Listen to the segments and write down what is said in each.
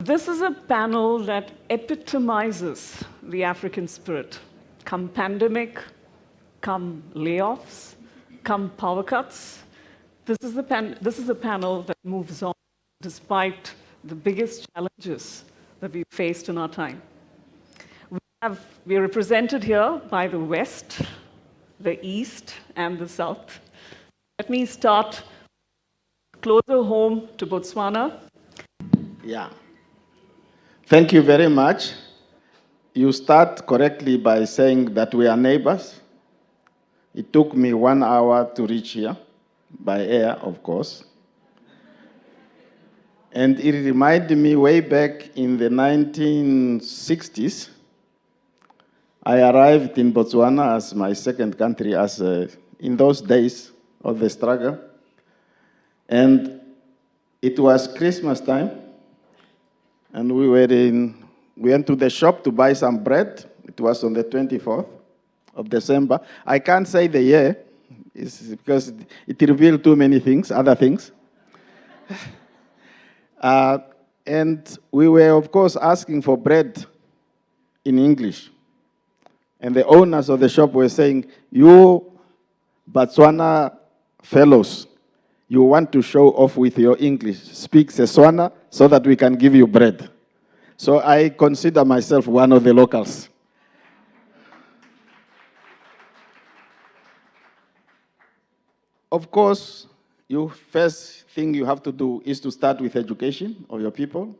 This is a panel that epitomizes the African spirit. Come pandemic, come layoffs, come power cuts. This is a panel that moves on despite the biggest challenges that we've faced in our time. We are represented here by the West, the East, and the South. Let me start closer home to Botswana. Yeah. Thank you very much. You start correctly by saying that we are neighbors. It took me 1 hour to reach here, by air, of course. And it reminded me way back in the 1960s, I arrived in Botswana as my second country in those days of the struggle. And it was Christmas time, and we went to the shop to buy some bread. It was on the 24th of December. I can't say the year, it's because it revealed too many things, other things. And we were, of course, asking for bread in English. And the owners of the shop were saying, you Botswana fellows, you want to show off with your English. Speak Setswana so that we can give you bread. So I consider myself one of the locals. Of course, first thing you have to do is to start with education of your people.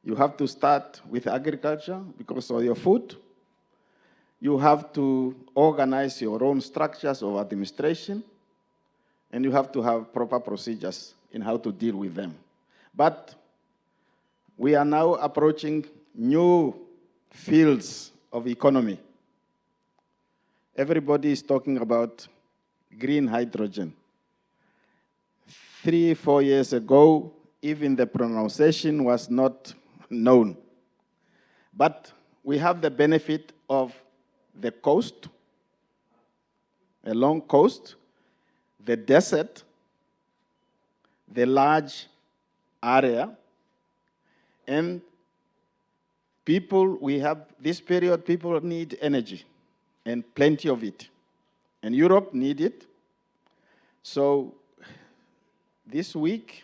You have to start with agriculture because of your food. You have to organize your own structures of administration, and you have to have proper procedures in how to deal with them. But we are now approaching new fields of economy. Everybody is talking about green hydrogen. 3-4 years ago, even the pronunciation was not known. But we have the benefit of the coast, a long coast, the desert, the large area, and this period, people need energy, and plenty of it. And Europe need it. So this week,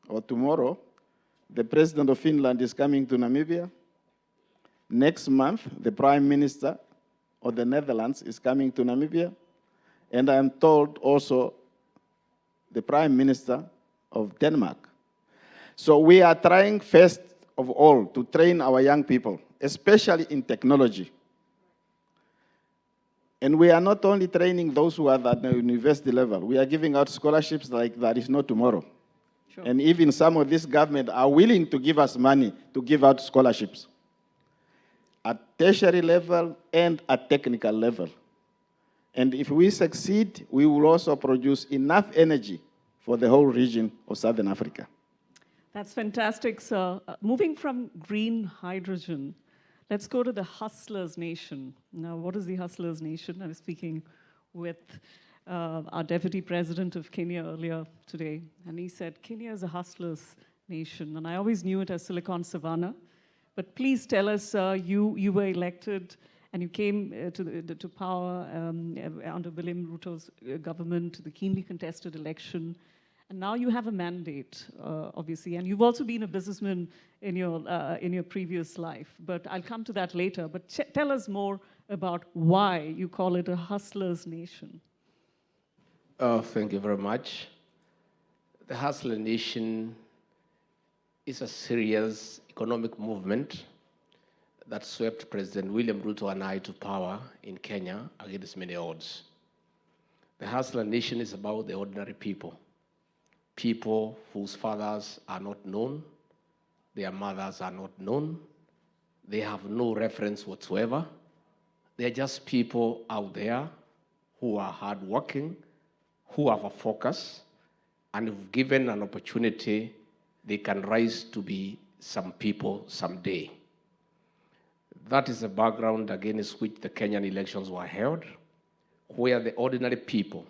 or tomorrow, the President of Finland is coming to Namibia. Next month, the Prime Minister of the Netherlands is coming to Namibia. And I'm told also the Prime Minister of Denmark. So we are trying first of all to train our young people, especially in technology. And we are not only training those who are at the university level, we are giving out scholarships like there is no tomorrow. Sure. And even some of this government are willing to give us money to give out scholarships at tertiary level and at technical level. And if we succeed, we will also produce enough energy for the whole region of Southern Africa. That's fantastic, sir. Moving from green hydrogen, let's go to the Hustlers Nation. Now, what is the Hustlers Nation? I was speaking with our Deputy President of Kenya earlier today, and he said, Kenya is a Hustlers Nation, and I always knew it as Silicon Savannah. But please tell us, you were elected and you came to power under William Ruto's government, the keenly contested election. And now you have a mandate, obviously, and you've also been a businessman in your previous life. But I'll come to that later. But tell us more about why you call it a hustler's nation. Thank you very much. The Hustler Nation is a serious economic movement that swept President William Ruto and I to power in Kenya against many odds. The Hustler Nation is about the ordinary people. People whose fathers are not known, their mothers are not known, they have no reference whatsoever. They're just people out there who are hardworking, who have a focus, and if given an opportunity, they can rise to be some people someday. That is the background against which the Kenyan elections were held, where the ordinary people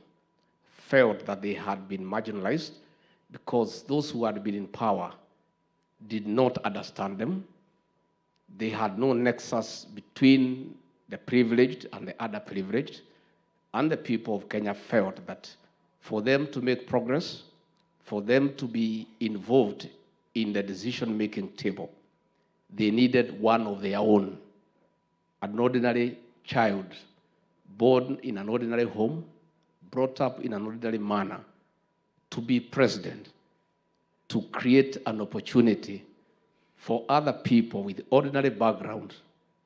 felt that they had been marginalized because those who had been in power did not understand them. They had no nexus between the privileged and the underprivileged, and the people of Kenya felt that for them to make progress, for them to be involved in the decision-making table, they needed one of their own, an ordinary child, born in an ordinary home, brought up in an ordinary manner, to be president, to create an opportunity for other people with ordinary background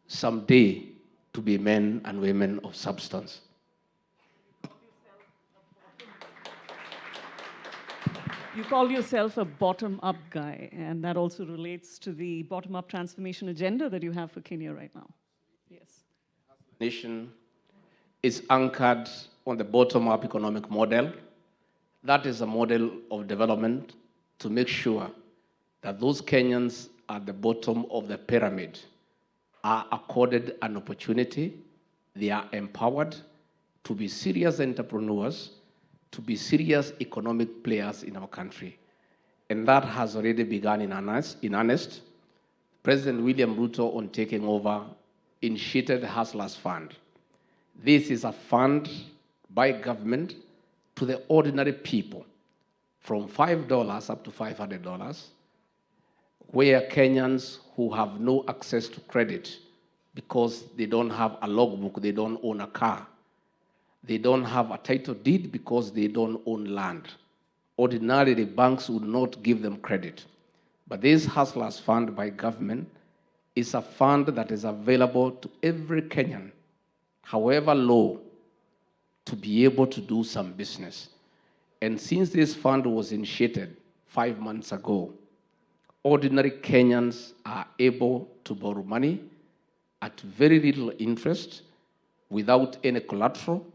someday to be men and women of substance. You call yourself a bottom-up guy, and that also relates to the bottom-up transformation agenda that you have for Kenya right now. Yes. Nation is anchored on the bottom-up economic model. That is a model of development to make sure that those Kenyans at the bottom of the pyramid are accorded an opportunity, they are empowered to be serious entrepreneurs, to be serious economic players in our country. And that has already begun in earnest. President William Ruto, on taking over, initiated the Hustlers Fund. This is a fund by government to the ordinary people, from $5 up to $500, where Kenyans who have no access to credit because they don't have a logbook, they don't own a car, they don't have a title deed because they don't own land. Ordinarily, banks would not give them credit. But this Hustlers Fund by government is a fund that is available to every Kenyan, however low, to be able to do some business. And since this fund was initiated 5 months ago, ordinary Kenyans are able to borrow money at very little interest, without any collateral,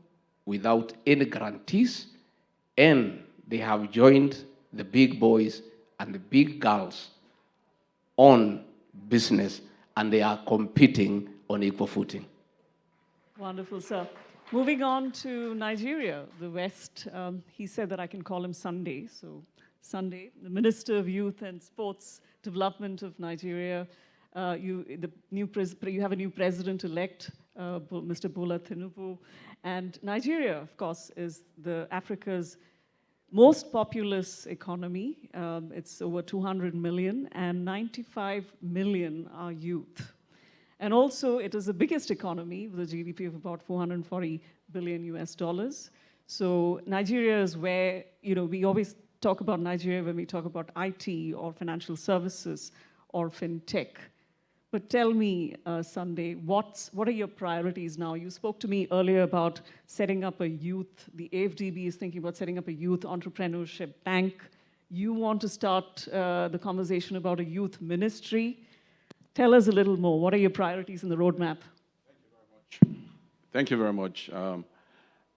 without any guarantees, and they have joined the big boys and the big girls on business, and they are competing on equal footing. Wonderful, sir. Moving on to Nigeria, the West. He said that I can call him Sunday. So Sunday, the Minister of Youth and Sports Development of Nigeria. You have a new president-elect, Mr. Bola Tinubu. And Nigeria, of course, is Africa's most populous economy. It's over 200 million, and 95 million are youth. And also, it is the biggest economy with a GDP of about 440 billion US dollars. So Nigeria is where, we always talk about Nigeria when we talk about IT or financial services or fintech. But tell me, Sunday, what are your priorities now? You spoke to me earlier about setting up a youth, the AFDB is thinking about setting up a youth entrepreneurship bank. You want to start the conversation about a youth ministry. Tell us a little more. What are your priorities in the roadmap? Thank you very much.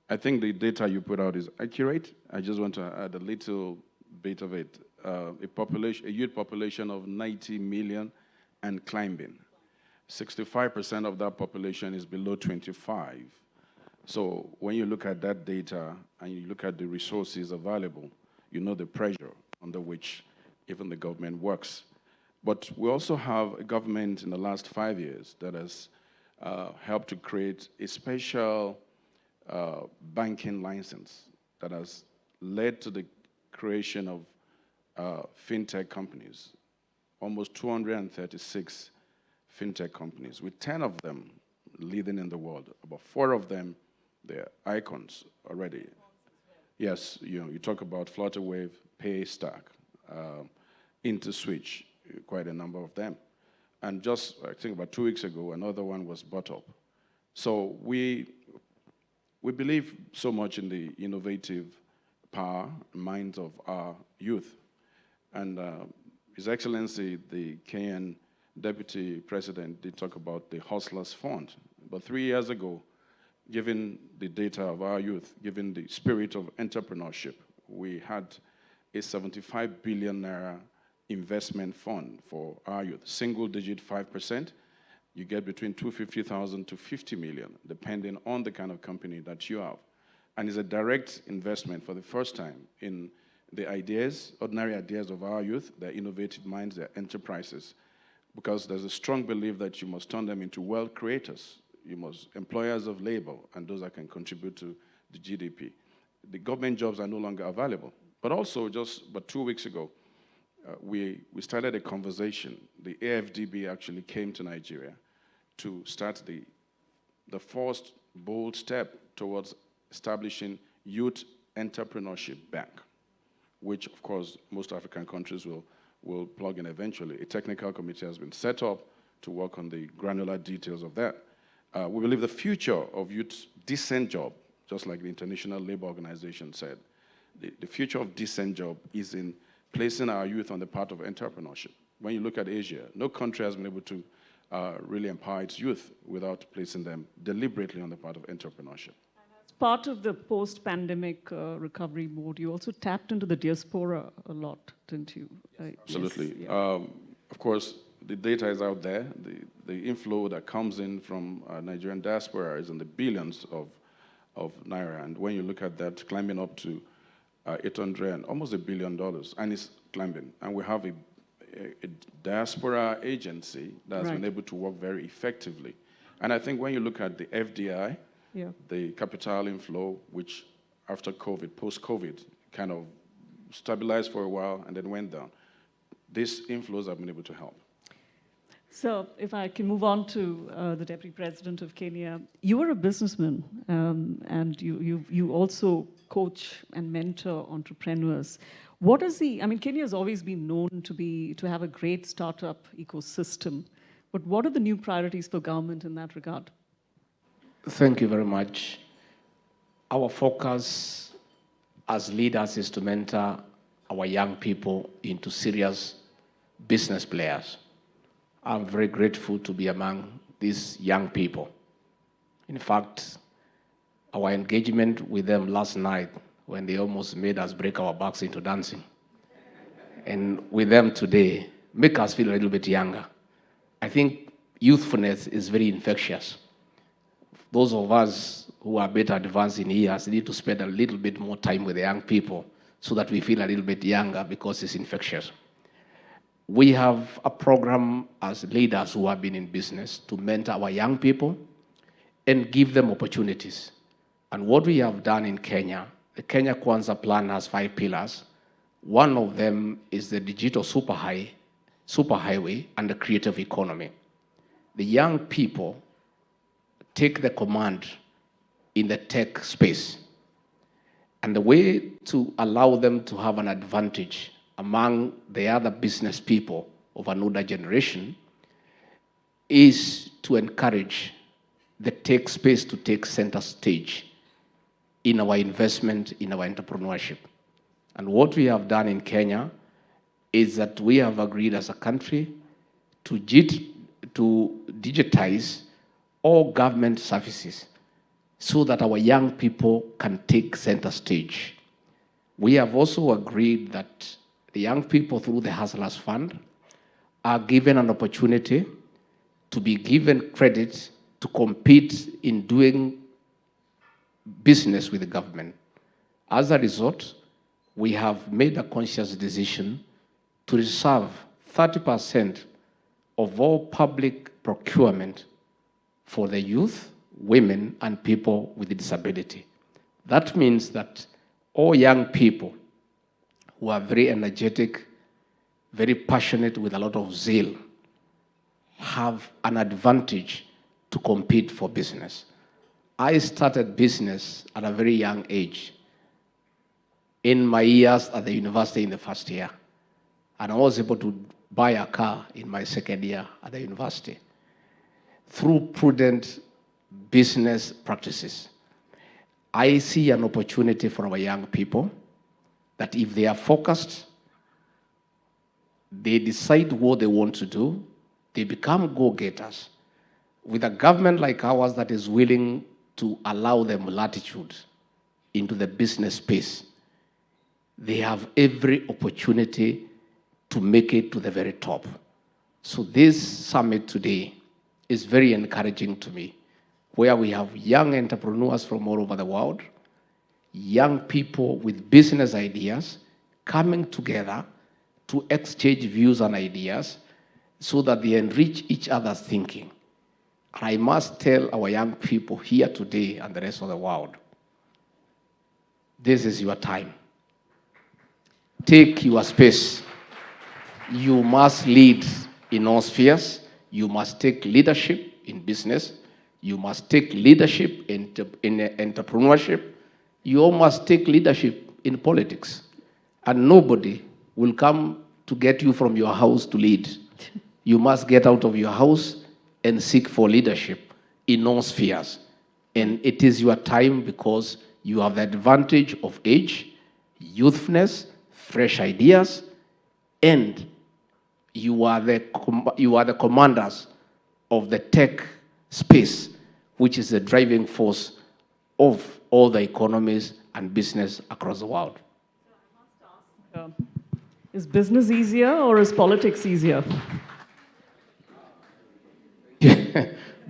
I think the data you put out is accurate. I just want to add a little bit of it. A youth population of 90 million and climbing. 65% of that population is below 25. So when you look at that data and you look at the resources available, you know the pressure under which even the government works. But we also have a government in the last 5 years that has helped to create a special banking license that has led to the creation of fintech companies, almost 236 fintech companies, with 10 of them leading in the world. About 4 of them, they're icons already. Yes, you talk about Flutterwave, Paystack, InterSwitch, quite a number of them. And just, I think about 2 weeks ago, another one was bought up. So we believe so much in the innovative power and minds of our youth. And His Excellency, the Kenyan Deputy President, did talk about the Hustlers Fund. But 3 years ago, given the data of our youth, given the spirit of entrepreneurship, we had a 75 billion naira investment fund for our youth, single-digit 5%. You get between 250,000 to 50 million, depending on the kind of company that you have. And it's a direct investment for the first time in the ideas, ordinary ideas of our youth, their innovative minds, their enterprises, because there's a strong belief that you must turn them into wealth creators. You must employers of labor, and those that can contribute to the GDP. The government jobs are no longer available. But also, but 2 weeks ago, we started a conversation. The AFDB actually came to Nigeria to start the first bold step towards establishing Youth Entrepreneurship Bank, which, of course, most African countries will plug in eventually. A technical committee has been set up to work on the granular details of that. We believe the future of youth decent job, just like the International Labour Organization said, the future of decent job is in placing our youth on the path of entrepreneurship. When you look at Asia, no country has been able to really empower its youth without placing them deliberately on the path of entrepreneurship. As part of the post-pandemic recovery mode, you also tapped into the diaspora a lot, didn't you? Absolutely. Yes, yeah. Of course, the data is out there. The inflow that comes in from Nigerian diaspora is in the billions of naira. And when you look at that, climbing up to 800 and almost $1 billion, and it's climbing. And we have a diaspora agency that's been able to work very effectively. And I think when you look at the FDI, the capital inflow, which after COVID, post-COVID, kind of stabilized for a while and then went down, these inflows have been able to help. So if I can move on to the Deputy President of Kenya, you are a businessman, and you also coach and mentor entrepreneurs. What is Kenya has always been known to have a great startup ecosystem, but what are the new priorities for government in that regard? Thank you very much. Our focus as leaders is to mentor our young people into serious business players. I'm very grateful to be among these young people. In fact, our engagement with them last night, when they almost made us break our backs into dancing, and with them today, make us feel a little bit younger. I think youthfulness is very infectious. Those of us who are better advanced in years need to spend a little bit more time with the young people so that we feel a little bit younger, because it's infectious. We have a program as leaders who have been in business to mentor our young people and give them opportunities. And what we have done in Kenya, the Kenya Kwanza plan has 5 pillars. One of them is the digital superhighway and the creative economy. The young people take the command in the tech space. And the way to allow them to have an advantage among the other business people of an older generation is to encourage the tech space to take center stage in our investment, in our entrepreneurship. And what we have done in Kenya is that we have agreed as a country to digitize all government services so that our young people can take center stage. We have also agreed that the young people through the Hustlers Fund are given an opportunity to be given credit to compete in doing business with the government. As a result, we have made a conscious decision to reserve 30% of all public procurement for the youth, women, and people with disability. That means that all young people who are very energetic, very passionate, with a lot of zeal, have an advantage to compete for business. I started business at a very young age, in my years at the university in the first year. And I was able to buy a car in my second year at the university through prudent business practices. I see an opportunity for our young people that if they are focused, they decide what they want to do, they become go-getters. With a government like ours that is willing to allow them latitude into the business space, they have every opportunity to make it to the very top. So this summit today is very encouraging to me, where we have young entrepreneurs from all over the world, young people with business ideas coming together to exchange views and ideas so that they enrich each other's thinking. And I must tell our young people here today and the rest of the world, this is your time. Take your space. You must lead in all spheres. You must take leadership in business. You must take leadership in entrepreneurship. You must take leadership in politics. And nobody will come to get you from your house to lead. You must get out of your house and seek for leadership in all spheres. And it is your time because you have the advantage of age, youthfulness, fresh ideas, and you are the commanders of the tech space, which is the driving force of all the economies and business across the world. Is business easier or is politics easier?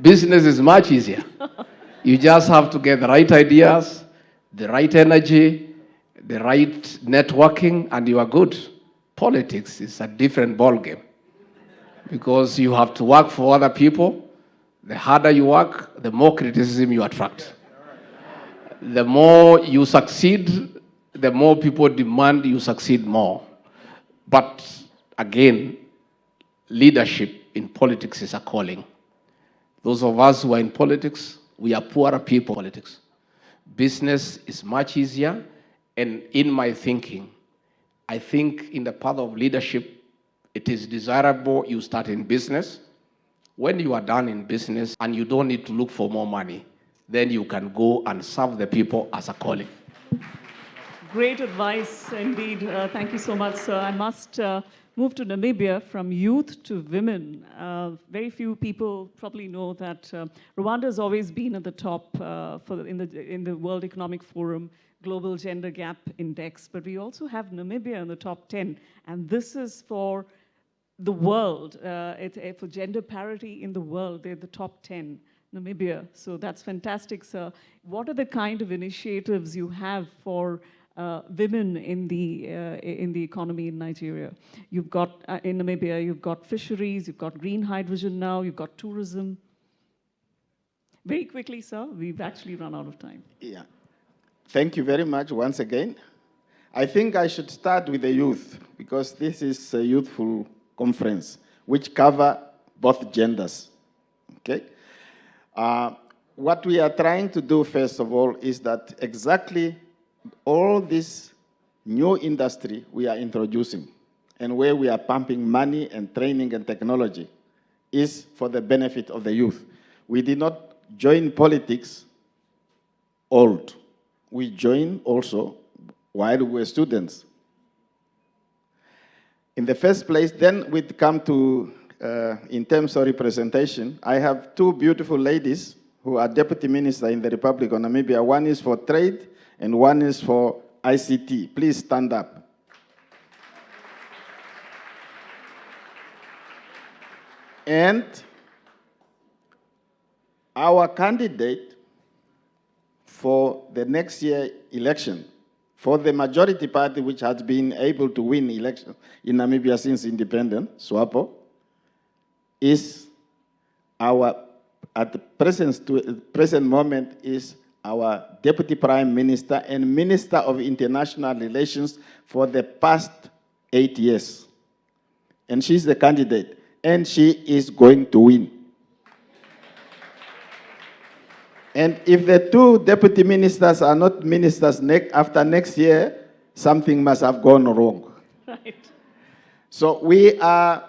Business is much easier. You just have to get the right ideas, the right energy, the right networking, and you are good. Politics is a different ballgame because you have to work for other people. The harder you work, the more criticism you attract. The more you succeed, the more people demand you succeed more. But again, leadership in politics is a calling. Those of us who are in politics, we are poorer people in politics. Business is much easier, and in my thinking, I think in the path of leadership, it is desirable you start in business. When you are done in business and you don't need to look for more money, then you can go and serve the people as a calling. Great advice indeed. Thank you so much, sir. I must move to Namibia from youth to women. Very few people probably know that Rwanda has always been at the top in the World Economic Forum Global Gender Gap Index, but we also have Namibia in the top 10, and this is for the world. For gender parity in the world, they're the top 10. Namibia, so that's fantastic, sir. What are the kind of initiatives you have for women in the economy in Nigeria? You've got in Namibia, you've got fisheries, you've got green hydrogen now, you've got tourism. Very quickly, sir, we've actually run out of time. Yeah. Thank you very much once again. I think I should start with the youth because this is a youthful conference which cover both genders. Okay. What we are trying to do, first of all, is that exactly all this new industry we are introducing and where we are pumping money and training and technology is for the benefit of the youth. We did not join politics old. We joined also while we were students. In the first place, then we'd come to, in terms of representation, I have two beautiful ladies who are deputy minister in the Republic of Namibia. One is for trade and one is for ICT. Please stand up. And our candidate for the next year election, for the majority party which has been able to win election in Namibia since independence, SWAPO, is at the present moment is our Deputy Prime Minister and Minister of International Relations for the past 8 years. And she's the candidate, and she is going to win. And if the two deputy ministers are not ministers after next year, something must have gone wrong. Right. So we are,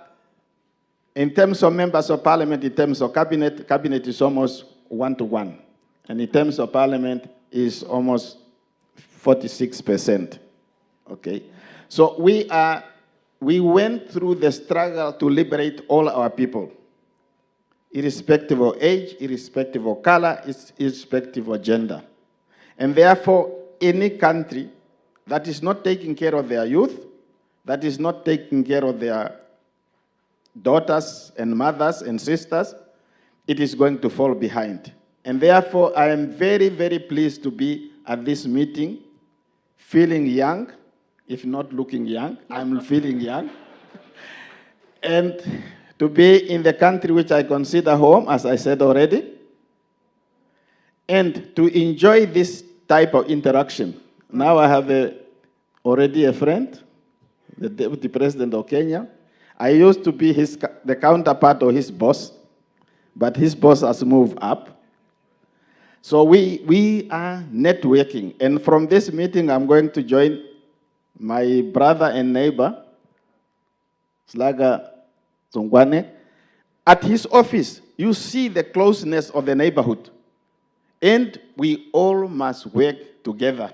in terms of members of parliament, in terms of cabinet is almost 1-to-1. And in terms of parliament is almost 46%. Okay? So we went through the struggle to liberate all our people, irrespective of age, irrespective of color, irrespective of gender. And therefore, any country that is not taking care of their youth, that is not taking care of their daughters and mothers and sisters, it is going to fall behind. And therefore, I am very, very pleased to be at this meeting, feeling young, if not looking young, I'm feeling young. And to be in the country which I consider home, as I said already, and to enjoy this type of interaction. Now I have already a friend, the Deputy President of Kenya. I used to be the counterpart of his boss, but his boss has moved up. So we are networking. And from this meeting, I'm going to join my brother and neighbor, Slaga Zongwane. At his office, you see the closeness of the neighborhood. And we all must work together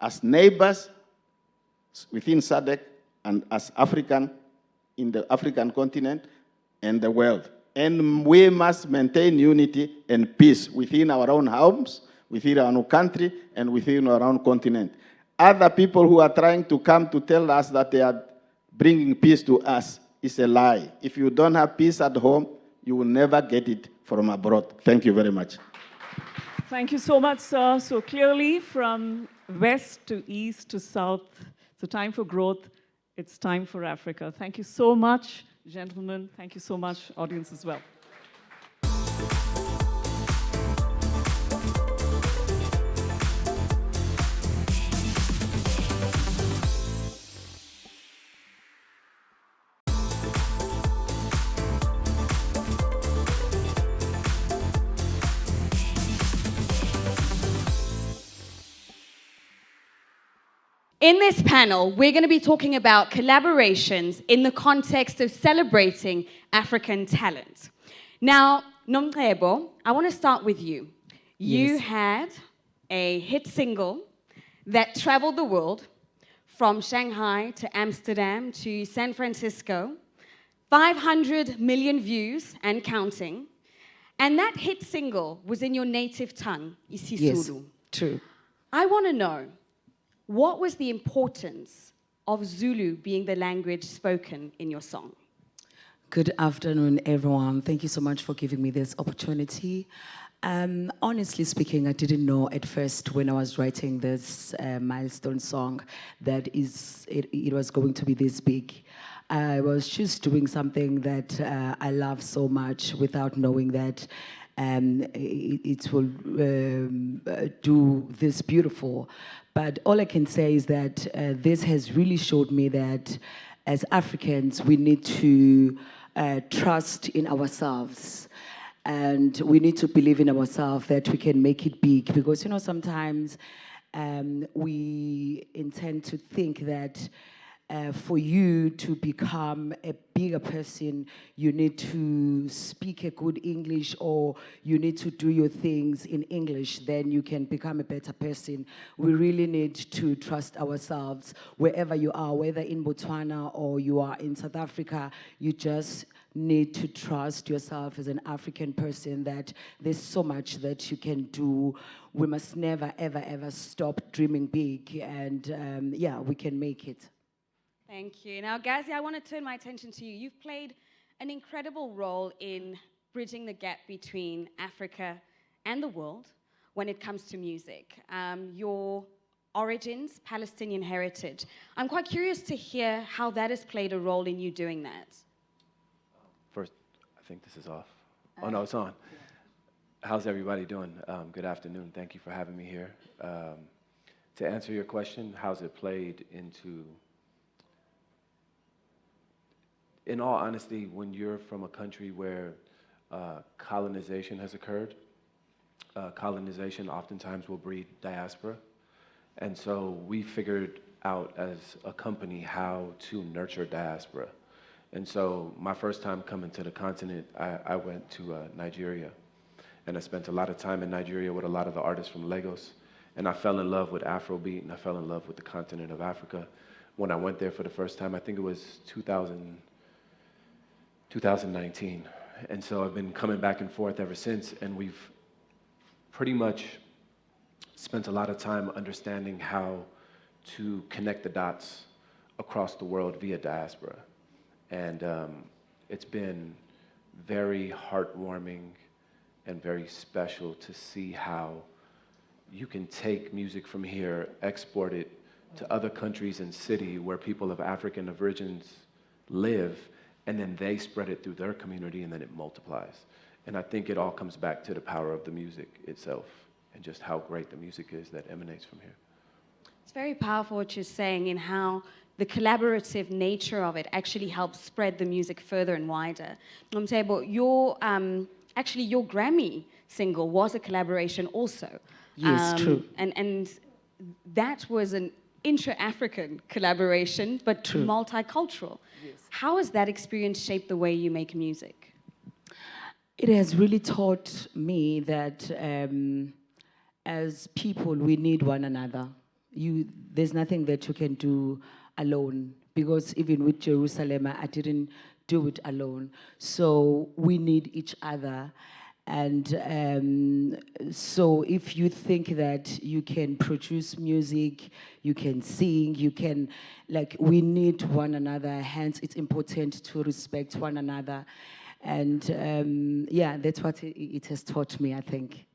as neighbors within SADC and as African in the African continent and the world. And we must maintain unity and peace within our own homes, within our own country, and within our own continent. Other people who are trying to come to tell us that they are bringing peace to us is a lie. If you don't have peace at home, you will never get it from abroad. Thank you very much. Thank you so much, sir. So clearly, from west to east to south, so time for growth, it's time for Africa. Thank you so much, gentlemen. Thank you so much, audience as well. In this panel, we're going to be talking about collaborations in the context of celebrating African talent. Now, Nomcebo, I want to start with you. You Yes. had a hit single that traveled the world from Shanghai to Amsterdam to San Francisco, 500 million views and counting. And that hit single was in your native tongue, isiZulu. Yes, true. I want to know, what was the importance of Zulu being the language spoken in your song? Good afternoon, everyone. Thank you so much for giving me this opportunity. Honestly speaking, I didn't know at first when I was writing this milestone song that it was going to be this big. I was just doing something that I love so much without knowing that it will do this beautiful. But all I can say is that this has really showed me that as Africans, we need to trust in ourselves. And we need to believe in ourselves that we can make it big. Because, you know, sometimes we intend to think that for you to become a bigger person, you need to speak a good English or you need to do your things in English, then you can become a better person. We really need to trust ourselves wherever you are, whether in Botswana or you are in South Africa, you just need to trust yourself as an African person that there's so much that you can do. We must never, ever, ever stop dreaming big and yeah, we can make it. Thank you. Now, Gazi, I want to turn my attention to you. You've played an incredible role in bridging the gap between Africa and the world when it comes to music. Your origins, Palestinian heritage. I'm quite curious to hear how that has played a role in you doing that. First, I think this is off. Oh, no, it's on. How's everybody doing? Good afternoon. Thank you for having me here. To answer your question, how's it played into... In all honesty, when you're from a country where colonization has occurred, colonization oftentimes will breed diaspora. And so we figured out as a company how to nurture diaspora. And so my first time coming to the continent, I went to Nigeria. And I spent a lot of time in Nigeria with a lot of the artists from Lagos. And I fell in love with Afrobeat, and I fell in love with the continent of Africa. When I went there for the first time, I think it was 2019. And so I've been coming back and forth ever since, and we've pretty much spent a lot of time understanding how to connect the dots across the world via diaspora. And it's been very heartwarming and very special to see how you can take music from here, export it to other countries and city where people of African origins live, and then they spread it through their community, and then it multiplies. And I think it all comes back to the power of the music itself and just how great the music is that emanates from here. It's very powerful what you're saying in how the collaborative nature of it actually helps spread the music further and wider. Nomtebo, actually your Grammy single was a collaboration also. Yes, true. And that was an intra-African collaboration, but True. multicultural. Yes. How has that experience shaped the way you make music? It has really taught me that as people, we need one another. There's nothing that you can do alone, because even with Jerusalem, I didn't do it alone. So we need each other. And so if you think that you can produce music, you can sing, you can, we need one another, hence it's important to respect one another. And yeah, that's what it has taught me, I think.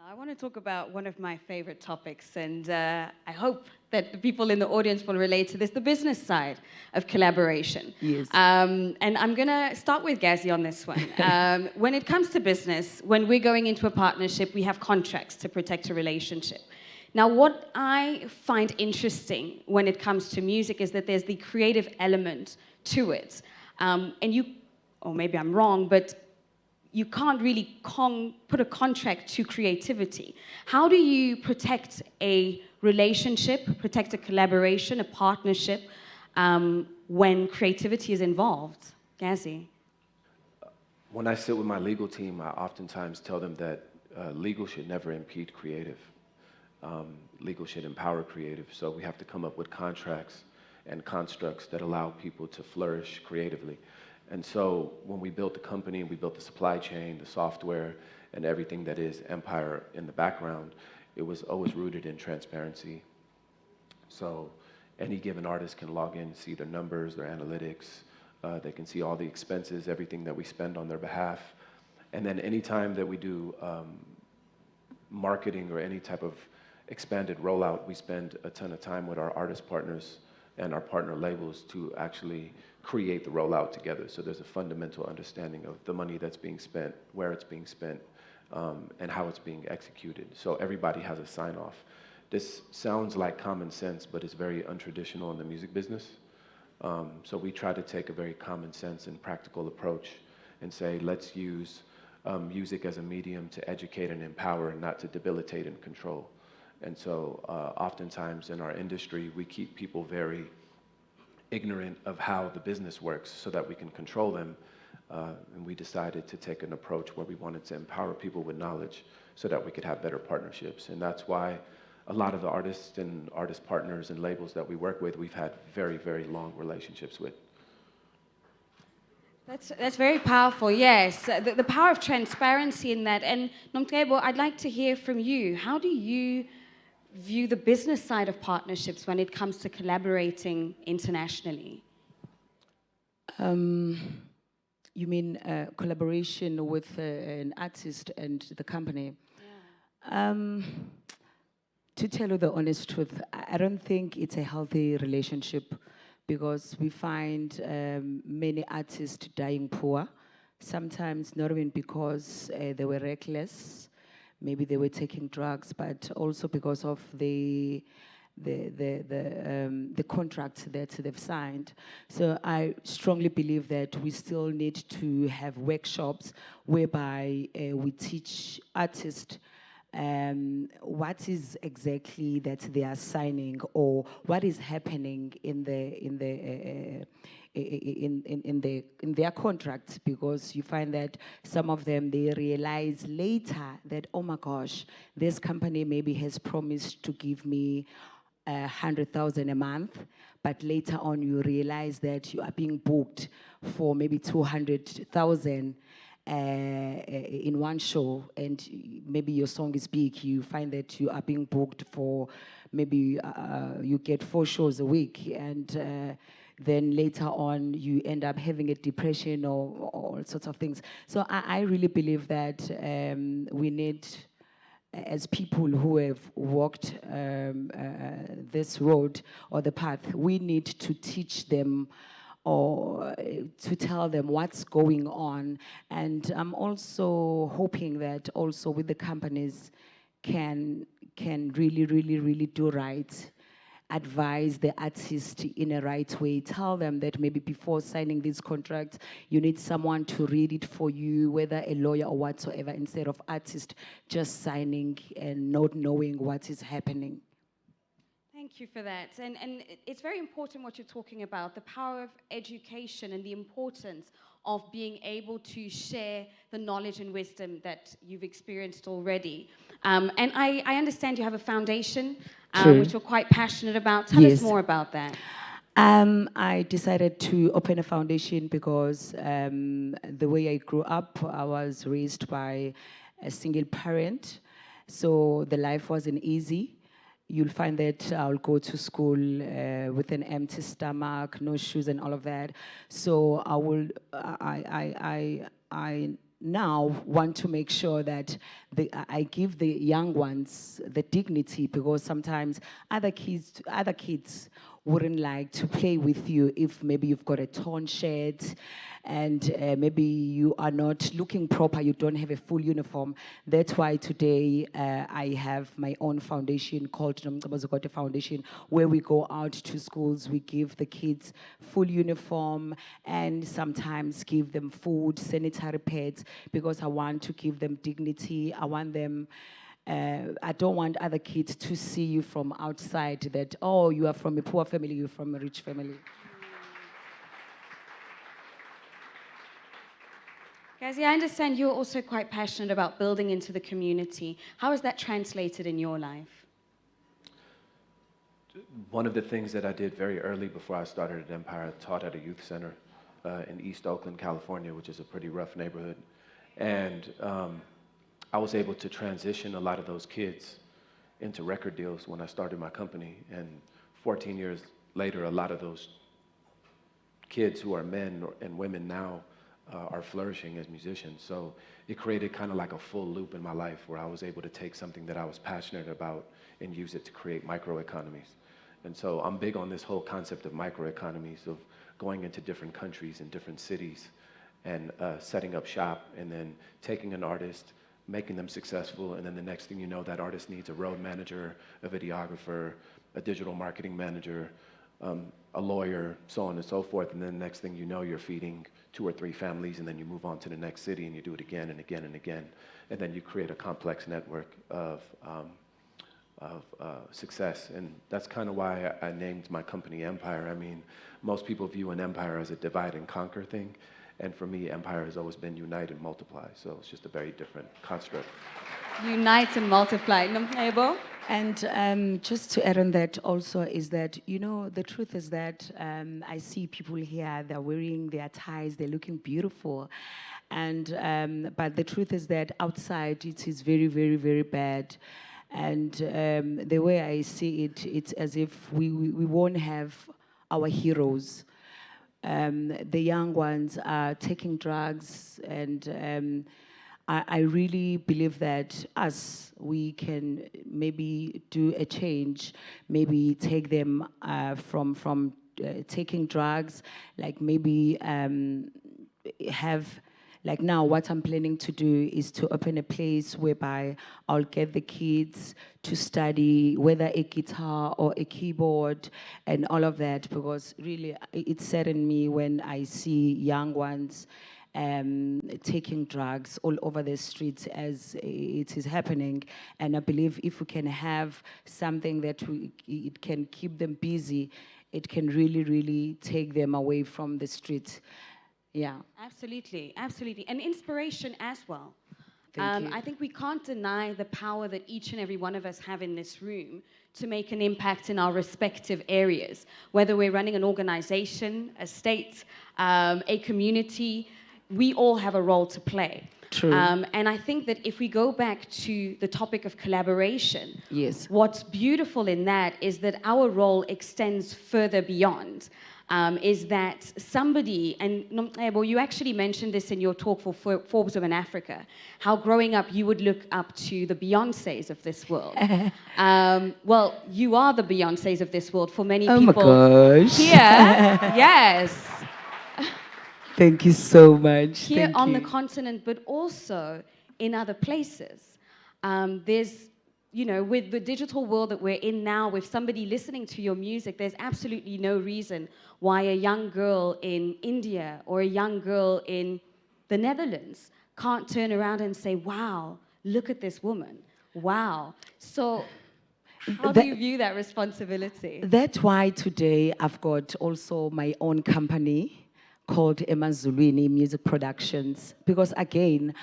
I want to talk about one of my favorite topics, and I hope that the people in the audience will relate to this, the business side of collaboration. Yes. And I'm going to start with Gazi on this one. When it comes to business, when we're going into a partnership, we have contracts to protect a relationship. Now, what I find interesting when it comes to music is that there's the creative element to it. And or maybe I'm wrong, but you can't really put a contract to creativity. How do you protect a relationship, protect a collaboration, a partnership, when creativity is involved? Gazi? When I sit with my legal team, I oftentimes tell them that legal should never impede creative. Legal should empower creative. So we have to come up with contracts and constructs that allow people to flourish creatively. And so when we built the company, we built the supply chain, the software, and everything that is Empire in the background, it was always rooted in transparency. So any given artist can log in, see their numbers, their analytics. They can see all the expenses, everything that we spend on their behalf. And then anytime that we do marketing or any type of expanded rollout, we spend a ton of time with our artist partners and our partner labels to actually create the rollout together. So there's a fundamental understanding of the money that's being spent, where it's being spent, and how it's being executed. So everybody has a sign-off. This sounds like common sense, but it's very untraditional in the music business. So we try to take a very common sense and practical approach and say, let's use music as a medium to educate and empower and not to debilitate and control. And so oftentimes in our industry, we keep people very ignorant of how the business works so that we can control them. And we decided to take an approach where we wanted to empower people with knowledge so that we could have better partnerships. And that's why a lot of the artists and artist partners and labels that we work with, we've had very, very long relationships with. That's very powerful, yes. The power of transparency in that. And Nomtebo, I'd like to hear from you. How do you view the business side of partnerships when it comes to collaborating internationally? You mean collaboration with an artist and the company? Yeah. To tell you the honest truth, I don't think it's a healthy relationship, because we find many artists dying poor, sometimes not even because they were reckless, maybe they were taking drugs, but also because of the contracts that they've signed. So I strongly believe that we still need to have workshops whereby we teach artists what is exactly that they are signing, or what is happening in their contracts, because you find that some of them, they realize later that, oh my gosh, this company maybe has promised to give me 100,000 a month, but later on you realize that you are being booked for maybe 200,000 in one show, and maybe your song is big. You find that you are being booked for maybe you get 4 shows a week, and then later on you end up having a depression or all sorts of things. So I really believe that we need as people who have walked this road or the path, we need to teach them or to tell them what's going on. And I'm also hoping that also with the companies can really do right, advise the artist in a right way, tell them that maybe before signing these contracts, you need someone to read it for you, whether a lawyer or whatsoever, instead of artist just signing and not knowing what is happening. Thank you for that. And it's very important what you're talking about, the power of education and the importance of being able to share the knowledge and wisdom that you've experienced already. And I understand you have a foundation, which you're quite passionate about. Tell us more about that. I decided to open a foundation because the way I grew up, I was raised by a single parent, so the life wasn't easy. You'll find that I'll go to school with an empty stomach, no shoes, and all of that. So I now want to make sure that I give the young ones the dignity, because sometimes other kids wouldn't like to play with you if maybe you've got a torn shirt and maybe you are not looking proper, you don't have a full uniform. That's why today I have my own foundation called Nomcabazokote Foundation, where we go out to schools, we give the kids full uniform and sometimes give them food, sanitary pads, because I want to give them dignity. I want them I don't want other kids to see you from outside that, oh, you are from a poor family, you're from a rich family. Gazi, I understand you're also quite passionate about building into the community. How is that translated in your life? One of the things that I did very early before I started at Empire, I taught at a youth center in East Oakland, California, which is a pretty rough neighborhood. And I was able to transition a lot of those kids into record deals when I started my company. And 14 years later, a lot of those kids who are men and women now are flourishing as musicians. So it created kind of like a full loop in my life where I was able to take something that I was passionate about and use it to create microeconomies. And so I'm big on this whole concept of microeconomies, of going into different countries and different cities and setting up shop and then taking an artist, making them successful, and then the next thing you know, that artist needs a road manager, a videographer, a digital marketing manager, a lawyer, so on and so forth, and then the next thing you know, you're feeding 2 or 3 families, and then you move on to the next city, and you do it again and again and again, and then you create a complex network of success, and that's kind of why I named my company Empire. I mean, most people view an empire as a divide and conquer thing, and for me, Empire has always been unite and multiply, so it's just a very different construct. Unite and multiply. Nomhebo? And just to add on that also is that, you know, the truth is that I see people here, they're wearing their ties, they're looking beautiful. And but the truth is that outside it is very, very, very bad. And the way I see it, it's as if we won't have our heroes. The young ones are taking drugs, and I really believe that we can maybe do a change, maybe take them from taking drugs, like maybe have, like now what I'm planning to do is to open a place whereby I'll get the kids to study whether a guitar or a keyboard and all of that, because really it saddens me when I see young ones taking drugs all over the streets as it is happening. And I believe if we can have something that it can keep them busy, it can really, really take them away from the street. Yeah. Absolutely, absolutely. And inspiration as well. Thank you. I think we can't deny the power that each and every one of us have in this room to make an impact in our respective areas, whether we're running an organization, a state, a community. We all have a role to play. True. And I think that if we go back to the topic of collaboration, Yes. what's beautiful in that is that our role extends further beyond. is that somebody, and Nomcebo, you actually mentioned this in your talk for Forbes Women Africa, how growing up you would look up to the Beyoncés of this world. Well, you are the Beyoncés of this world for many Oh people my gosh. here. Yes. Thank you so much. Here Thank on you. the continent, but also in other places. There's, you know, with the digital world that we're in now, with somebody listening to your music, there's absolutely no reason why a young girl in India or a young girl in the Netherlands can't turn around and say, wow, look at this woman. Wow. So how do you view that responsibility? That's why today I've got also my own company called Emazulwini Music Productions. Because again,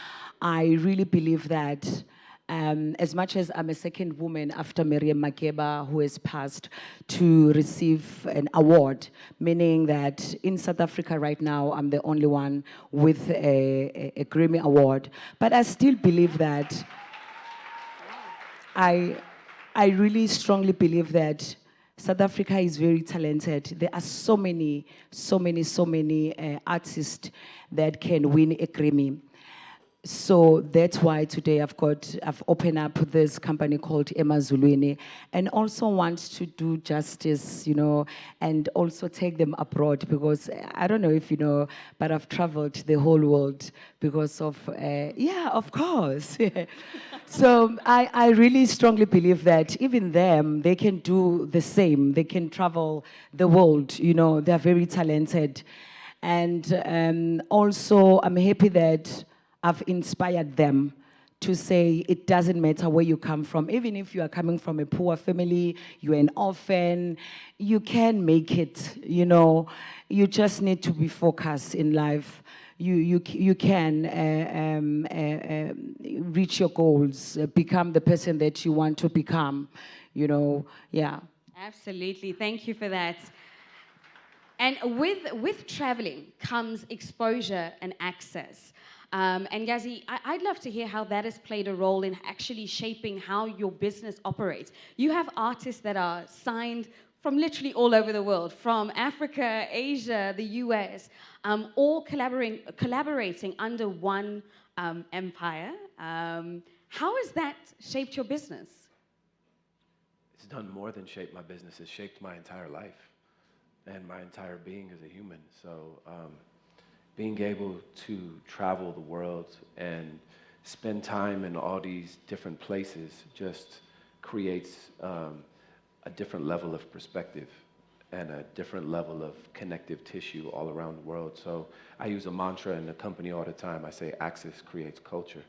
I really believe that as much as I'm a second woman after Miriam Makeba, who has passed, to receive an award, meaning that in South Africa right now, I'm the only one with a Grammy Award. But I still believe that I really strongly believe that South Africa is very talented. There are so many artists that can win a Grammy. So that's why today I've opened up this company called Emazulwini, and also want to do justice, you know, and also take them abroad, because I don't know if you know, but I've traveled the whole world because of, yeah, of course. So I really strongly believe that even them, they can do the same. They can travel the world, you know, they're very talented. And also I'm happy that I've inspired them to say it doesn't matter where you come from. Even if you are coming from a poor family, you're an orphan, you can make it, you know. You just need to be focused in life. You can reach your goals, become the person that you want to become, you know, yeah. Absolutely, thank you for that. And with traveling comes exposure and access. And Gazi, I'd love to hear how that has played a role in actually shaping how your business operates. You have artists that are signed from literally all over the world, from Africa, Asia, the US, all collaborating under one empire. How has that shaped your business? It's done more than shape my business. It's shaped my entire life and my entire being as a human. So being able to travel the world and spend time in all these different places just creates a different level of perspective and a different level of connective tissue all around the world. So I use a mantra in the company all the time. I say access creates culture.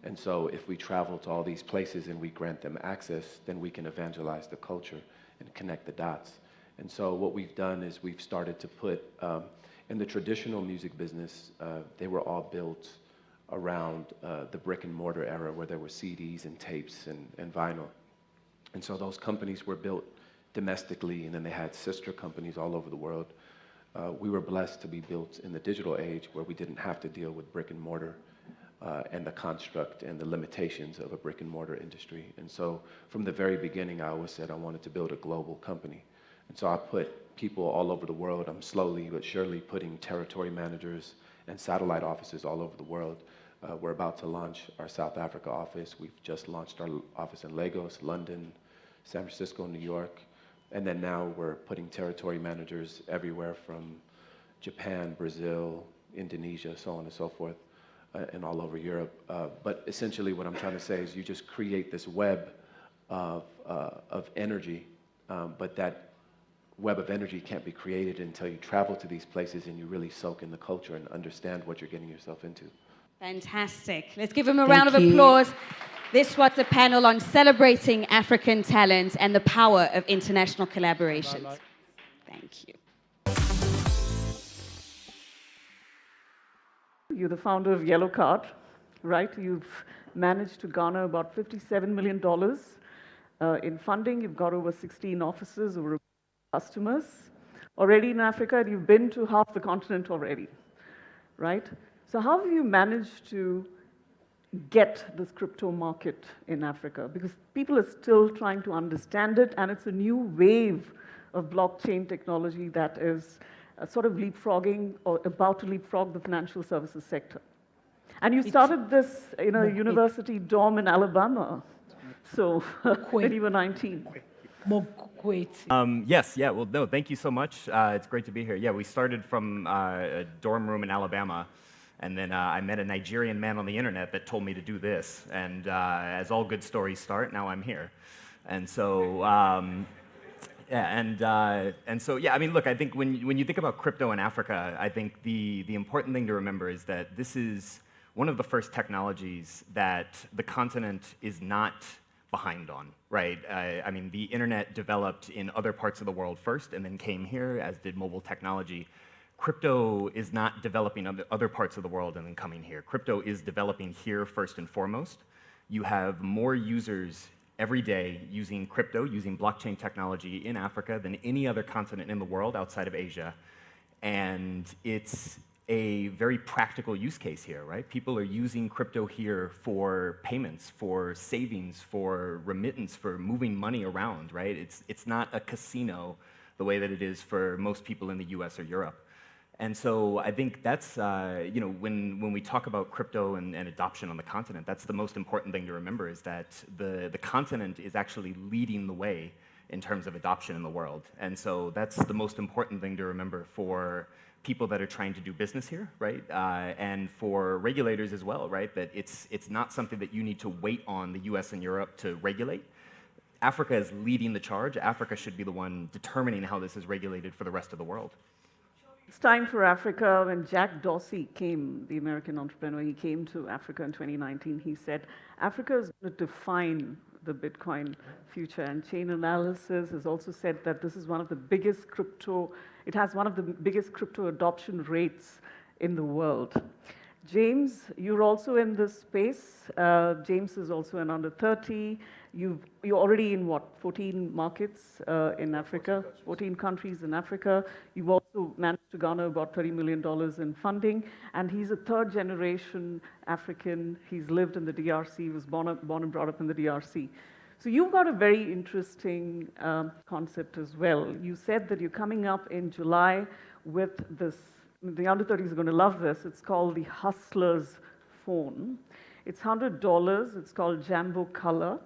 And so if we travel to all these places and we grant them access, then we can evangelize the culture and connect the dots. And so what we've done is we've started to put, in the traditional music business, they were all built around the brick and mortar era where there were CDs and tapes and vinyl. And so those companies were built domestically, and then they had sister companies all over the world. We were blessed to be built in the digital age where we didn't have to deal with brick and mortar and the construct and the limitations of a brick and mortar industry. And so from the very beginning, I always said I wanted to build a global company. And so I put people all over the world. I'm slowly but surely putting territory managers and satellite offices all over the world. We're about to launch our South Africa office. We've just launched our office in Lagos, London, San Francisco, New York. And then now we're putting territory managers everywhere from Japan, Brazil, Indonesia, so on and so forth, and all over Europe. But essentially what I'm trying to say is you just create this web of energy, but that web of energy can't be created until you travel to these places and you really soak in the culture and understand what you're getting yourself into. Fantastic. Let's give him a round of applause. This was a panel on celebrating African talent and the power of international collaborations. Thank you. You're the founder of Yellow Card, right? You've managed to garner about $57 million in funding. You've got over 16 offices, over customers. Already in Africa, you've been to half the continent already, right? So how have you managed to get this crypto market in Africa? Because people are still trying to understand it, and it's a new wave of blockchain technology that is sort of leapfrogging or about to leapfrog the financial services sector. And you started this in a university dorm in Alabama, so when you were 19. Yes, yeah, well, no, thank you so much. It's great to be here. Yeah, we started from a dorm room in Alabama, and then I met a Nigerian man on the internet that told me to do this. And as all good stories start, now I'm here. And so, yeah, and so, yeah, I mean, look, I think when you think about crypto in Africa, I think the important thing to remember is that this is one of the first technologies that the continent is not behind on, right? I mean, the internet developed in other parts of the world first and then came here, as did mobile technology. Crypto is not developing in other parts of the world and then coming here. Crypto is developing here first and foremost. You have more users every day using crypto, using blockchain technology in Africa than any other continent in the world outside of Asia. And it's a very practical use case here, right? People are using crypto here for payments, for savings, for remittance, for moving money around, right? It's not a casino the way that it is for most people in the US or Europe. And so I think that's, you know, when we talk about crypto and adoption on the continent, that's the most important thing to remember is that the continent is actually leading the way in terms of adoption in the world. And so that's the most important thing to remember for people that are trying to do business here, right? And for regulators as well, right? That it's not something that you need to wait on the US and Europe to regulate. Africa is leading the charge. Africa should be the one determining how this is regulated for the rest of the world. It's time for Africa. When Jack Dorsey came, the American entrepreneur, he came to Africa in 2019, he said, Africa is going to define the Bitcoin future. And Chain Analysis has also said that this is one of the biggest crypto, it has one of the biggest crypto adoption rates in the world. James, you're also in this space. James is also an under 30. You're already in what, 14 markets in Africa, 14 countries in Africa. You've also managed to garner about $30 million in funding. And he's a third generation African. He's lived in the DRC, was born and brought up in the DRC. So you've got a very interesting concept as well. You said that you're coming up in July with this, the under 30s are going to love this. It's called the Hustler's Phone. It's $100. It's called Jambo Color.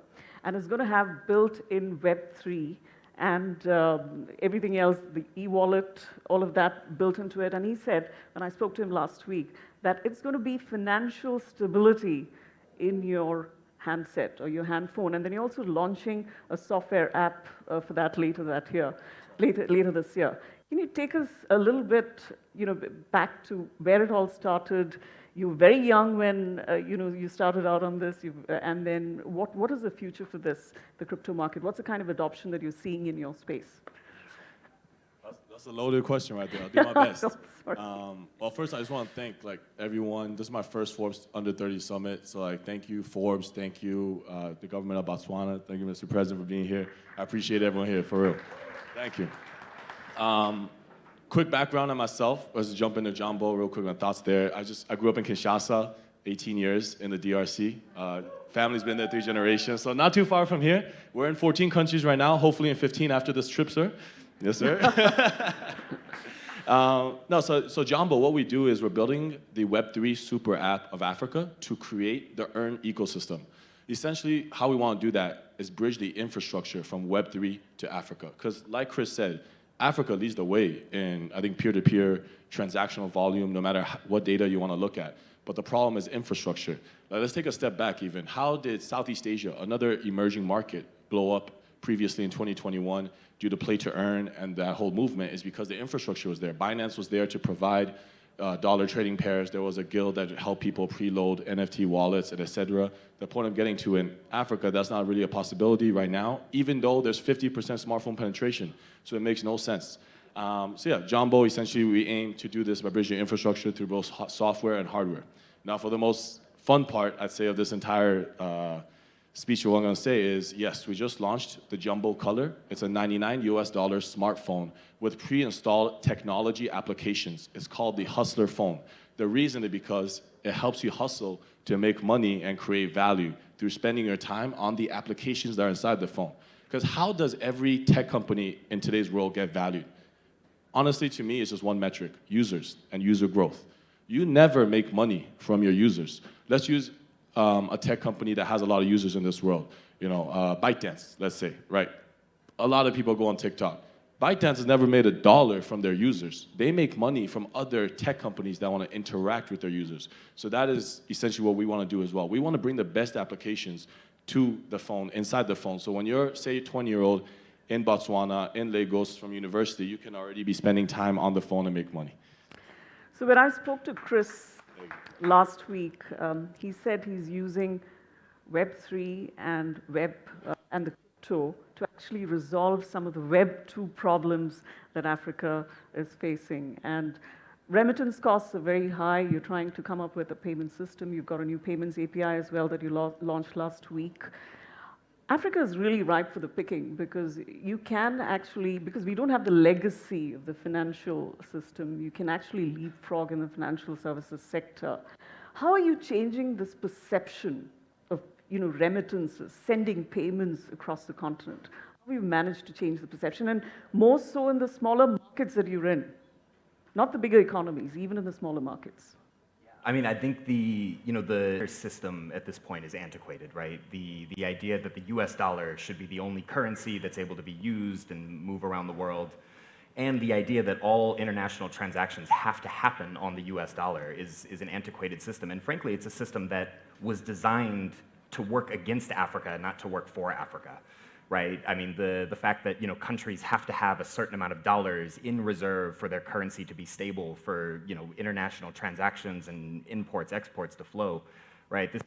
And it's going to have built-in Web3 and everything else, the e-wallet, all of that built into it. And he said, when I spoke to him last week, that it's going to be financial stability in your handset or your hand phone. And then you're also launching a software app for that later this year. Can you take us a little bit, you know, back to where it all started? You were very young when you know, you started out on this, and then what is the future for this, the crypto market? What's the kind of adoption that you're seeing in your space? That's a loaded question right there. I'll do my best. Well, first I just want to thank everyone. This is my first Forbes Under 30 Summit, so thank you Forbes, thank you the government of Botswana, thank you Mr. President for being here. I appreciate everyone here, for real. Thank you. Quick background on myself. Let's jump into Jambo real quick, my thoughts there. I grew up in Kinshasa, 18 years in the DRC. Family's been there 3 generations, so not too far from here. We're in 14 countries right now, hopefully in 15 after this trip, sir. Yes, sir. So Jambo, what we do is we're building the Web3 super app of Africa to create the Earn ecosystem. Essentially, how we want to do that is bridge the infrastructure from Web3 to Africa. Because like Chris said, Africa leads the way in, I think, peer-to-peer transactional volume, no matter what data you want to look at. But the problem is infrastructure. Now, let's take a step back even. How did Southeast Asia, another emerging market, blow up previously in 2021 due to play to earn and that whole movement? Is because the infrastructure was there. Binance was there to provide dollar trading pairs. There was a guild that helped people preload NFT wallets, and et cetera. The point I'm getting to, in Africa, that's not really a possibility right now, even though there's 50% smartphone penetration. So it makes no sense. So yeah, Jambo, essentially we aim to do this by bridging infrastructure through both software and hardware. Now for the most fun part, I'd say, of this entire speech, what I'm gonna say is, yes, we just launched the Jambo Color. It's a $99 smartphone with pre-installed technology applications. It's called the Hustler Phone. The reason is because it helps you hustle to make money and create value through spending your time on the applications that are inside the phone. Because how does every tech company in today's world get valued? Honestly, to me, it's just one metric: users and user growth. You never make money from your users. Let's use a tech company that has a lot of users in this world. ByteDance, let's say, right? A lot of people go on TikTok. ByteDance has never made $1 from their users. They make money from other tech companies that want to interact with their users. So that is essentially what we want to do as well. We want to bring the best applications to the phone, inside the phone. So when you're, say, a 20-year-old in Botswana, in Lagos from university, you can already be spending time on the phone and make money. So when I spoke to Chris last week, he said he's using Web3 and and the crypto to actually resolve some of the Web 2 problems that Africa is facing. And remittance costs are very high. You're trying to come up with a payment system. You've got a new payments API as well that you launched last week. Africa is really ripe for the picking because you can actually, because we don't have the legacy of the financial system, you can actually leapfrog in the financial services sector. How are you changing this perception of remittances, sending payments across the continent? How have you managed to change the perception, and more so in the smaller markets that you're in? Not the bigger economies, even in the smaller markets. I mean, I think the system at this point is antiquated, right? The idea that the US dollar should be the only currency that's able to be used and move around the world, and the idea that all international transactions have to happen on the US dollar is an antiquated system. And frankly, it's a system that was designed to work against Africa, not to work for Africa. Right? I mean, the fact that countries have to have a certain amount of dollars in reserve for their currency to be stable for international transactions and imports, exports to flow, right? This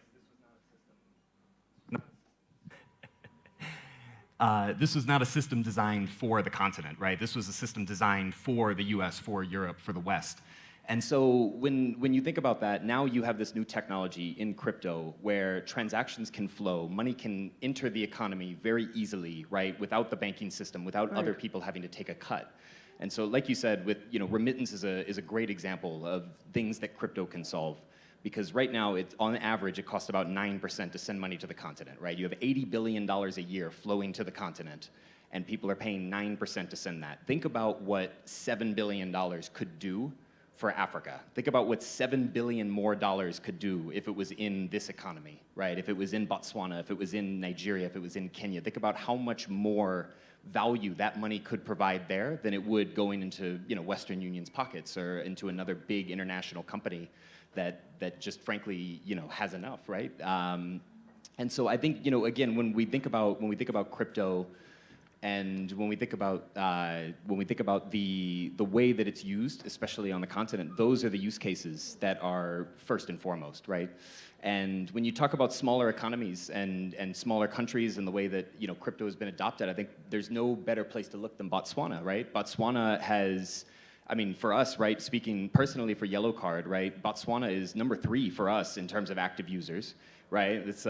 was not a system designed for the continent, right? This was a system designed for the US, for Europe, for the West. And so when you think about that, now you have this new technology in crypto where transactions can flow, money can enter the economy very easily, right, without the banking system, without other people having to take a cut. And so, like you said, with remittance is a great example of things that crypto can solve. Because right now, on average, it costs about 9% to send money to the continent, right? You have $80 billion a year flowing to the continent, and people are paying 9% to send that. Think about what $7 billion could do for Africa. Think about what $7 billion more could do if it was in this economy, right? If it was in Botswana, if it was in Nigeria, if it was in Kenya. Think about how much more value that money could provide there than it would going into Western Union's pockets or into another big international company that just frankly has enough, right? And so I think again when we think about crypto, and when we think about the way that it's used, especially on the continent, those are the use cases that are first and foremost, right? And when you talk about smaller economies and smaller countries and the way that crypto has been adopted, I think there's no better place to look than Botswana, right? Botswana has, I mean, for us, right, speaking personally for Yellow Card, right, Botswana is number 3 for us in terms of active users, right? This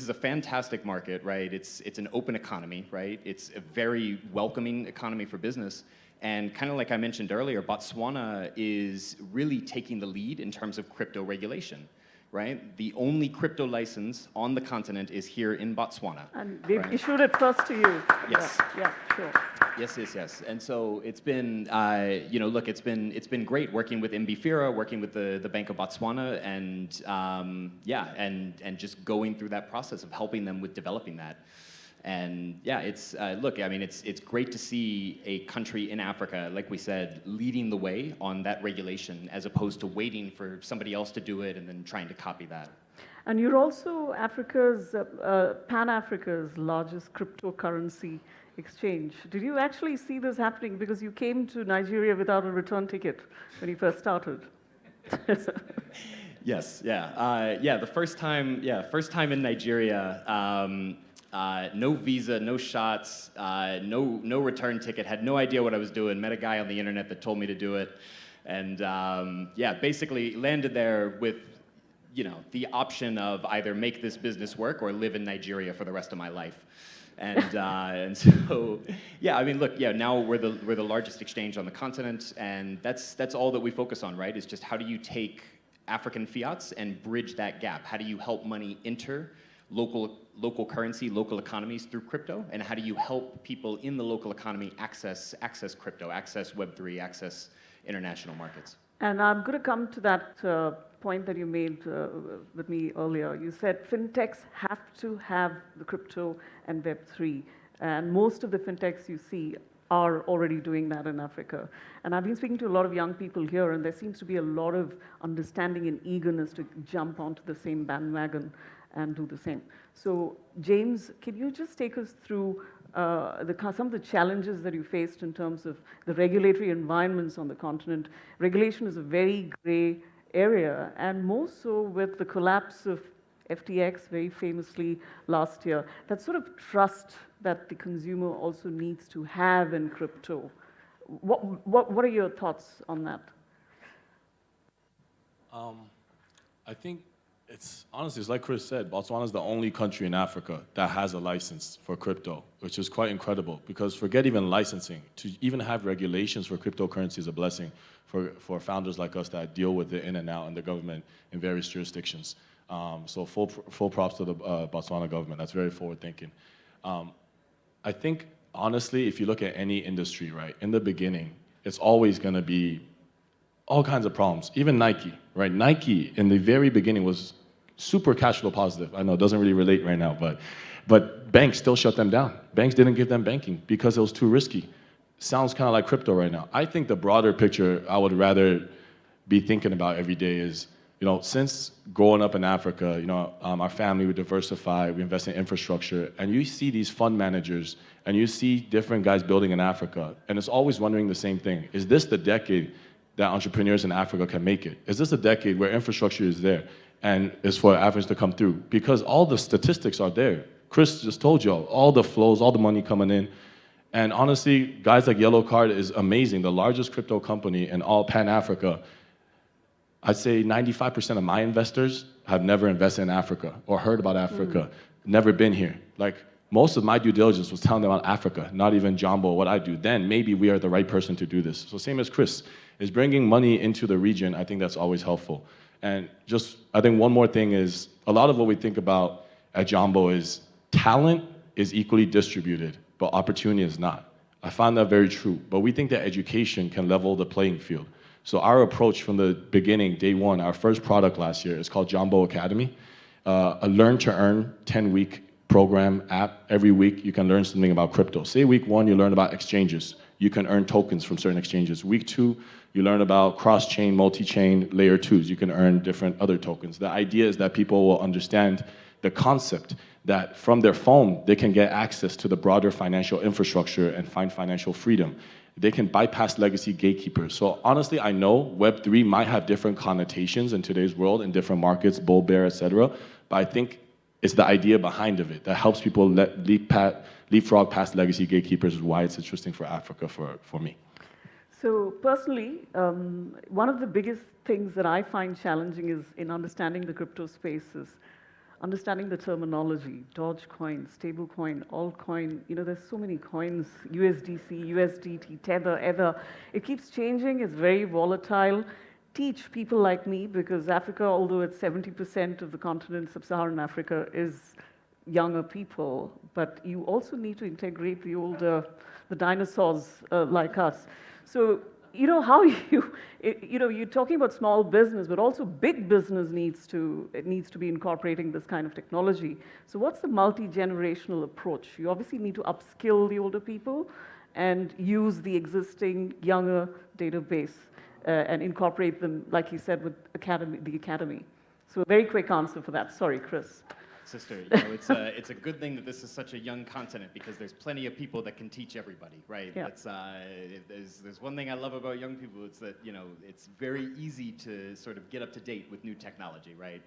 is a fantastic market, right? It's an open economy, right? It's a very welcoming economy for business. And kind of like I mentioned earlier, Botswana is really taking the lead in terms of crypto regulation, right? The only crypto license on the continent is here in Botswana. And they've issued it first to you. Yes. Yeah, sure. Yes. And so it's been, look, it's been great working with Mbifira, working with the Bank of Botswana, and and just going through that process of helping them with developing that. And yeah, look, I mean, it's great to see a country in Africa, like we said, leading the way on that regulation, as opposed to waiting for somebody else to do it and then trying to copy that. And you're also Pan-Africa's largest cryptocurrency exchange. Did you actually see this happening? Because you came to Nigeria without a return ticket when you first started. Yes, yeah. The first time in Nigeria, no visa, no shots, no return ticket, had no idea what I was doing, met a guy on the internet that told me to do it, and basically landed there with the option of either make this business work or live in Nigeria for the rest of my life. And so, yeah, I mean, look, yeah, now we're the largest exchange on the continent, and that's all that we focus on, right? Is just how do you take African fiats and bridge that gap? How do you help money enter local currency, local economies through crypto, and how do you help people in the local economy access crypto, access Web3, access international markets? And I'm going to come to that point that you made with me earlier. You said fintechs have to have the crypto and Web3, and most of the fintechs you see are already doing that in Africa. And I've been speaking to a lot of young people here, and there seems to be a lot of understanding and eagerness to jump onto the same bandwagon and do the same. So, James, can you just take us through some of the challenges that you faced in terms of the regulatory environments on the continent? Regulation is a very gray area, and more so with the collapse of FTX very famously last year. That sort of trust that the consumer also needs to have in crypto. What are your thoughts on that? I think honestly, it's like Chris said, Botswana is the only country in Africa that has a license for crypto, which is quite incredible, because forget even licensing, to even have regulations for cryptocurrency is a blessing for founders like us that deal with it in and out and the government in various jurisdictions. So full props to the Botswana government. That's very forward thinking. I think, honestly, if you look at any industry, right, in the beginning, it's always going to be all kinds of problems. Even Nike, right? Nike in the very beginning was super cash flow positive. I know it doesn't really relate right now, but banks still shut them down. Banks didn't give them banking because it was too risky. Sounds kind of like crypto right now. I think the broader picture I would rather be thinking about every day is, since growing up in Africa, our family, we diversify, we invest in infrastructure, and you see these fund managers, and you see different guys building in Africa, and it's always wondering the same thing. Is this the decade that entrepreneurs in Africa can make it? Is this a decade where infrastructure is there and is for Africans to come through? Because all the statistics are there. Chris just told you all the flows, all the money coming in. And honestly, guys like Yellow Card is amazing. The largest crypto company in all Pan-Africa. I'd say 95% of my investors have never invested in Africa or heard about Africa, never been here. Like, most of my due diligence was telling them about Africa, not even Jumbo, what I do. Then maybe we are the right person to do this. So same as Chris, is bringing money into the region. I think that's always helpful. And I think one more thing is, a lot of what we think about at Jumbo is talent is equally distributed, but opportunity is not. I find that very true, but we think that education can level the playing field. So our approach from the beginning, day one, our first product last year is called Jumbo Academy, a learn-to-earn 10-week program app. Every week you can learn something about crypto. Say week 1, you learn about exchanges. You can earn tokens from certain exchanges. Week 2, you learn about cross-chain, multi-chain, layer 2s. You can earn different other tokens. The idea is that people will understand the concept that from their phone, they can get access to the broader financial infrastructure and find financial freedom. They can bypass legacy gatekeepers. So honestly, I know Web3 might have different connotations in today's world in different markets, bull, bear, etc. But I think it's the idea behind of it that helps people leapfrog past legacy gatekeepers is why it's interesting for Africa for me. So personally, one of the biggest things that I find challenging is in understanding the crypto space is understanding the terminology, Dogecoin, stablecoin, altcoin. There's so many coins, USDC, USDT, Tether, Ether. It keeps changing, it's very volatile. Teach people like me, because Africa, although it's 70% of the continent, sub-Saharan Africa, is younger people, but you also need to integrate the older, the dinosaurs like us. So, how you're talking about small business, but also big business needs to be incorporating this kind of technology. So what's the multi-generational approach? You obviously need to upskill the older people and use the existing younger database and incorporate them, like you said, with the academy. So a very quick answer for that. Sorry, Chris. Sister, it's a good thing that this is such a young continent, because there's plenty of people that can teach everybody, right? Yeah. There's one thing I love about young people, it's that, it's very easy to sort of get up to date with new technology, right?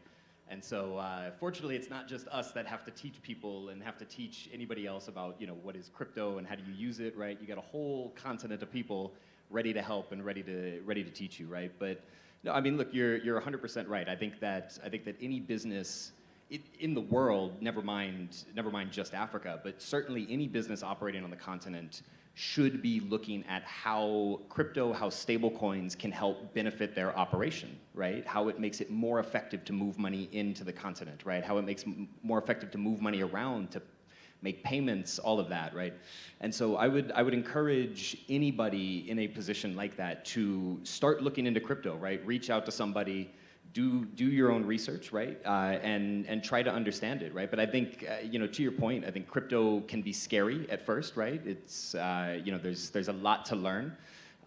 And so, fortunately, it's not just us that have to teach people and have to teach anybody else about, what is crypto and how do you use it, right? You got a whole continent of people ready to help and ready to teach you, right? But no, I mean, look, you're 100% right. I think that any business in the world, never mind just Africa, but certainly any business operating on the continent should be looking at how crypto, how stablecoins can help benefit their operation, right? How it makes it more effective to move money into the continent, right? How it makes more effective to move money around, to make payments, all of that, right? And so I would encourage anybody in a position like that to start looking into crypto, right? Reach out to somebody, do your own research, right? And try to understand it, right? But I think, to your point, I think crypto can be scary at first, right? It's, there's a lot to learn.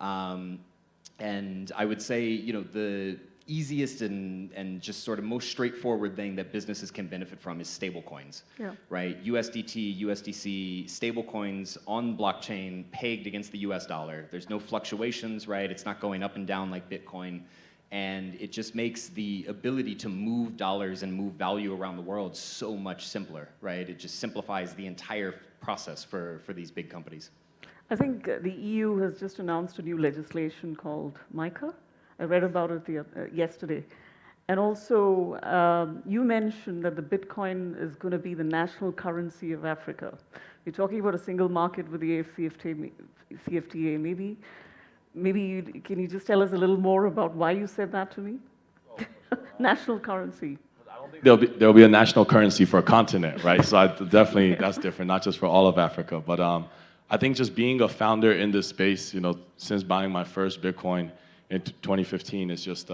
And I would say, the easiest and just sort of most straightforward thing that businesses can benefit from is stablecoins, right? USDT, USDC, stablecoins on blockchain pegged against the US dollar. There's no fluctuations, right? It's not going up and down like Bitcoin. And it just makes the ability to move dollars and move value around the world so much simpler, right? It just simplifies the entire process for these big companies. I think the EU has just announced a new legislation called MiCA. I read about it yesterday. And also, you mentioned that the Bitcoin is going to be the national currency of Africa. You're talking about a single market with the CFTA. Can you just tell us a little more about why you said that to me? National currency. There'll be a national currency for a continent, right? So definitely that's different, not just for all of Africa. But I think just being a founder in this space, since buying my first Bitcoin in 2015, it's just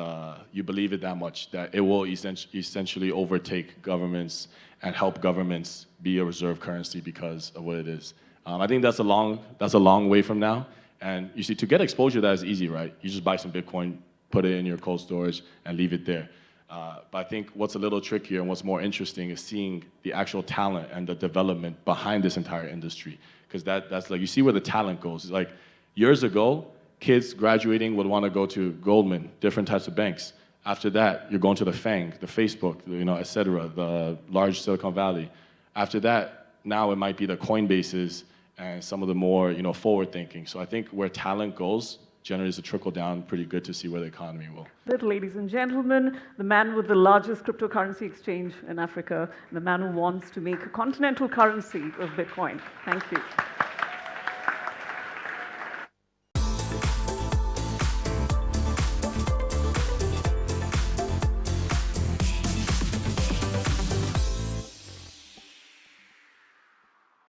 you believe it that much that it will essentially overtake governments and help governments be a reserve currency because of what it is. I think that's a long way from now. And you see, to get exposure, that is easy, right? You just buy some Bitcoin, put it in your cold storage, and leave it there. But I think what's a little trickier and what's more interesting is seeing the actual talent and the development behind this entire industry. Because that's like, you see where the talent goes. It's like years ago, kids graduating would want to go to Goldman, different types of banks. After that, you're going to the FANG, the Facebook, et cetera, the large Silicon Valley. After that, now it might be the Coinbases and some of the more forward thinking. So I think where talent goes, generally is a trickle down pretty good to see where the economy will. Ladies and gentlemen, the man with the largest cryptocurrency exchange in Africa, the man who wants to make a continental currency of Bitcoin. Thank you.